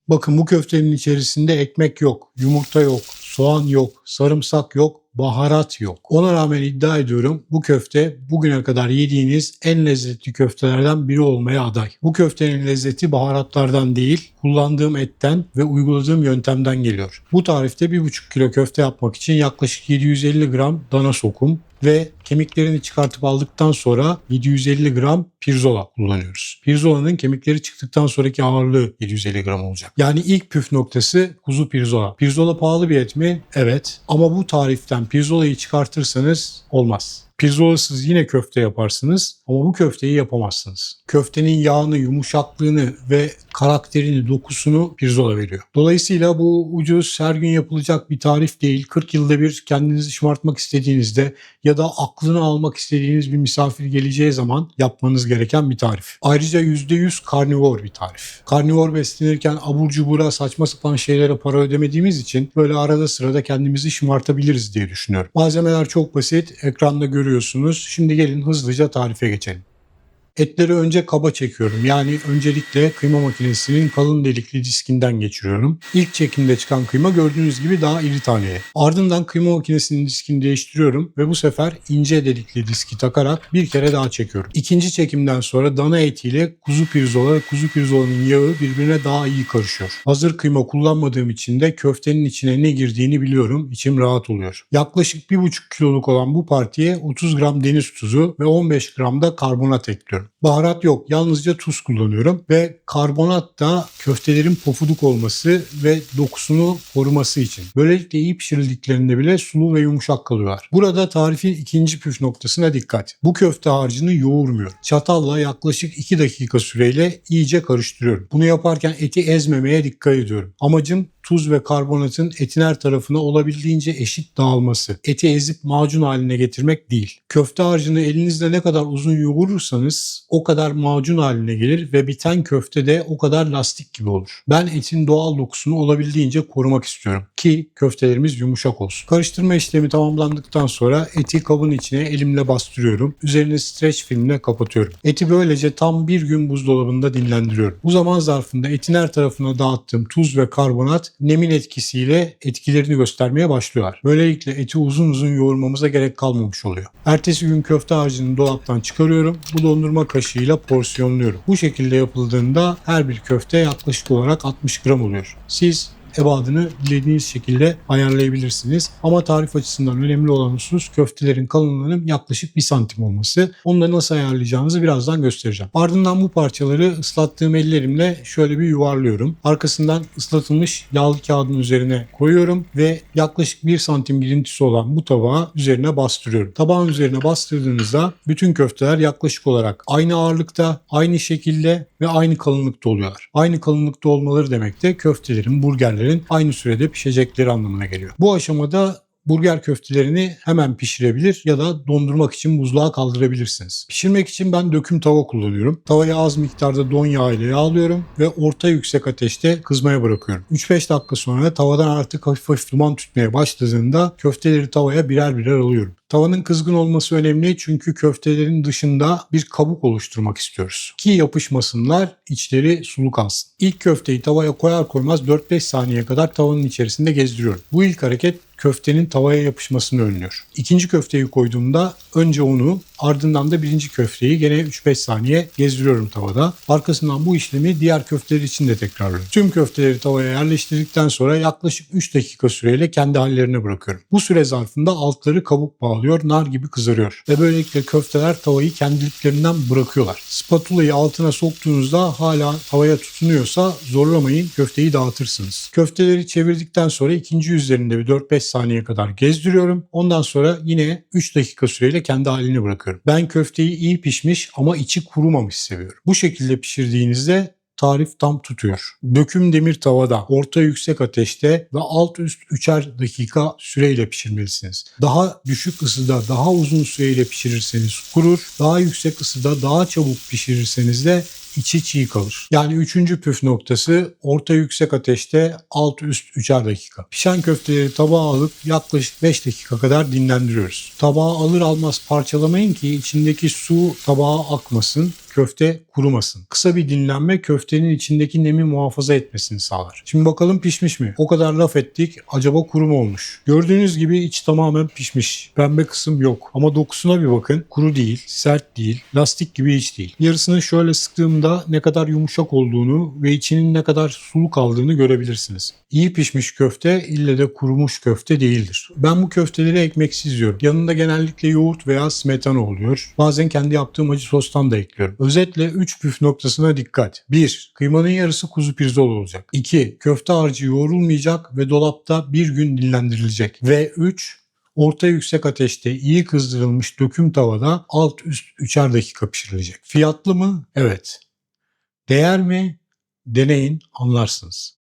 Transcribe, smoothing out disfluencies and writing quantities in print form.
Bakın bu köftenin içerisinde ekmek yok, yumurta yok, soğan yok, sarımsak yok, baharat yok. Ona rağmen iddia ediyorum bu köfte bugüne kadar yediğiniz en lezzetli köftelerden biri olmaya aday. Bu köftenin lezzeti baharatlardan değil, kullandığım etten ve uyguladığım yöntemden geliyor. Bu tarifte 1,5 kilo köfte yapmak için yaklaşık 750 gram dana sokum ve kemiklerini çıkartıp aldıktan sonra 750 gram pirzola kullanıyoruz. Pirzola'nın kemikleri çıktıktan sonraki ağırlığı 750 gram olacak. Yani ilk püf noktası kuzu pirzola. Pirzola pahalı bir et mi? Evet. Ama bu tariften pirzolayı çıkartırsanız olmaz. Pirzolasız yine köfte yaparsınız ama bu köfteyi yapamazsınız. Köftenin yağını, yumuşaklığını ve karakterini, dokusunu pirzola veriyor. Dolayısıyla bu ucuz, her gün yapılacak bir tarif değil. 40 yılda bir kendinizi şımartmak istediğinizde ya da aklını almak istediğiniz bir misafir geleceği zaman yapmanız gereken bir tarif. Ayrıca %100 karnivor bir tarif. Karnivor beslenirken abur cubura, saçma sapan şeylere para ödemediğimiz için böyle arada sırada kendimizi şımartabiliriz diye düşünüyorum. Malzemeler çok basit. Ekranda görüyorsunuz. Şimdi gelin hızlıca tarife geçelim. Etleri önce kaba çekiyorum. Yani öncelikle kıyma makinesinin kalın delikli diskinden geçiriyorum. İlk çekimde çıkan kıyma gördüğünüz gibi daha iri taneli. Ardından kıyma makinesinin diskini değiştiriyorum ve bu sefer ince delikli diski takarak bir kere daha çekiyorum. İkinci çekimden sonra dana etiyle kuzu pirzola ve kuzu pirzolanın yağı birbirine daha iyi karışıyor. Hazır kıyma kullanmadığım için de köftenin içine ne girdiğini biliyorum. İçim rahat oluyor. Yaklaşık 1,5 kiloluk olan bu partiye 30 gram deniz tuzu ve 15 gram da karbonat ekliyorum. Baharat yok. Yalnızca tuz kullanıyorum ve karbonat da köftelerin pofuduk olması ve dokusunu koruması için. Böylelikle iyi pişirildiklerinde bile sulu ve yumuşak kalıyorlar. Burada tarifin ikinci püf noktasına dikkat. Bu köfte harcını yoğurmuyorum. Çatalla yaklaşık 2 dakika süreyle iyice karıştırıyorum. Bunu yaparken eti ezmemeye dikkat ediyorum. Amacım tuz ve karbonatın etin her tarafına olabildiğince eşit dağılması. Eti ezip macun haline getirmek değil. Köfte harcını elinizle ne kadar uzun yoğurursanız o kadar macun haline gelir ve biten köfte de o kadar lastik gibi olur. Ben etin doğal dokusunu olabildiğince korumak istiyorum ki köftelerimiz yumuşak olsun. Karıştırma işlemi tamamlandıktan sonra eti kabın içine elimle bastırıyorum. Üzerini streç filmle kapatıyorum. Eti böylece tam bir gün buzdolabında dinlendiriyorum. Bu zaman zarfında etin her tarafına dağıttığım tuz ve karbonat nemin etkisiyle etkilerini göstermeye başlıyorlar. Böylelikle eti uzun uzun yoğurmamıza gerek kalmamış oluyor. Ertesi gün köfte harcını dolaptan çıkarıyorum. Bu dondurma kaşığıyla porsiyonluyorum. Bu şekilde yapıldığında her bir köfte yaklaşık olarak 60 gram oluyor. Siz ebadını dilediğiniz şekilde ayarlayabilirsiniz. Ama tarif açısından önemli olan husus köftelerin kalınlığının yaklaşık 1 santim olması. Onu da nasıl ayarlayacağınızı birazdan göstereceğim. Ardından bu parçaları ıslattığım ellerimle şöyle bir yuvarlıyorum. Arkasından ıslatılmış yağlı kağıdın üzerine koyuyorum ve yaklaşık 1 santim girintisi olan bu tabağı üzerine bastırıyorum. Tabağın üzerine bastırdığınızda bütün köfteler yaklaşık olarak aynı ağırlıkta, aynı şekilde ve aynı kalınlıkta oluyorlar. Aynı kalınlıkta olmaları demek de köftelerin, burgerlerin aynı sürede pişecekleri anlamına geliyor. Bu aşamada burger köftelerini hemen pişirebilir ya da dondurmak için buzluğa kaldırabilirsiniz. Pişirmek için ben döküm tava kullanıyorum. Tavayı az miktarda don yağı ile yağlıyorum ve orta yüksek ateşte kızmaya bırakıyorum. 3-5 dakika sonra tavadan artık hafif hafif duman tütmeye başladığında köfteleri tavaya birer birer alıyorum. Tavanın kızgın olması önemli çünkü köftelerin dışında bir kabuk oluşturmak istiyoruz. Ki yapışmasınlar, içleri sulu kalsın. İlk köfteyi tavaya koyar koymaz 4-5 saniye kadar tavanın içerisinde gezdiriyorum. Bu ilk hareket köftenin tavaya yapışmasını önlüyor. İkinci köfteyi koyduğumda önce onu, ardından da birinci köfteyi gene 3-5 saniye gezdiriyorum tavada. Arkasından bu işlemi diğer köfteler için de tekrarlıyorum. Tüm köfteleri tavaya yerleştirdikten sonra yaklaşık 3 dakika süreyle kendi hallerine bırakıyorum. Bu süre zarfında altları kabuk bağlıyor, nar gibi kızarıyor. Ve böylelikle köfteler tavayı kendiliklerinden bırakıyorlar. Spatulayı altına soktuğunuzda hala tavaya tutunuyorsa zorlamayın, köfteyi dağıtırsınız. Köfteleri çevirdikten sonra ikinci yüzlerinde bir 4-5 saniye kadar gezdiriyorum. Ondan sonra yine 3 dakika süreyle kendi haline bırakıyorum. Ben köfteyi iyi pişmiş ama içi kurumamış seviyorum. Bu şekilde pişirdiğinizde tarif tam tutuyor. Döküm demir tavada, orta yüksek ateşte ve alt üst 3'er dakika süreyle pişirmelisiniz. Daha düşük ısıda daha uzun süreyle pişirirseniz kurur, daha yüksek ısıda daha çabuk pişirirseniz de içi çiğ kalır. Yani üçüncü püf noktası orta yüksek ateşte alt üst 3'er dakika. Pişen köfteleri tabağa alıp yaklaşık 5 dakika kadar dinlendiriyoruz. Tabağa alır almaz parçalamayın ki içindeki su tabağa akmasın. köfte kurumasın. Kısa bir dinlenme köftenin içindeki nemi muhafaza etmesini sağlar. Şimdi bakalım pişmiş mi? O kadar laf ettik. Acaba kuru mu olmuş? Gördüğünüz gibi iç tamamen pişmiş. Pembe kısım yok. Ama dokusuna bir bakın. Kuru değil, sert değil, lastik gibi hiç değil. Yarısını şöyle sıktığımda ne kadar yumuşak olduğunu ve içinin ne kadar sulu kaldığını görebilirsiniz. İyi pişmiş köfte ille de kurumuş köfte değildir. Ben bu köfteleri ekmeksiz yiyorum. Yanında genellikle yoğurt veya smetana oluyor. Bazen kendi yaptığım acı sostan da ekliyorum. Özetle 3 püf noktasına dikkat. 1. Kıymanın yarısı kuzu pirzola olacak. 2. Köfte harcı yoğrulmayacak ve dolapta bir gün dinlendirilecek. Ve 3. Orta yüksek ateşte iyi kızdırılmış döküm tavada alt üst 3'er dakika pişirilecek. Fiyatlı mı? Evet. Değer mi? Deneyin, anlarsınız.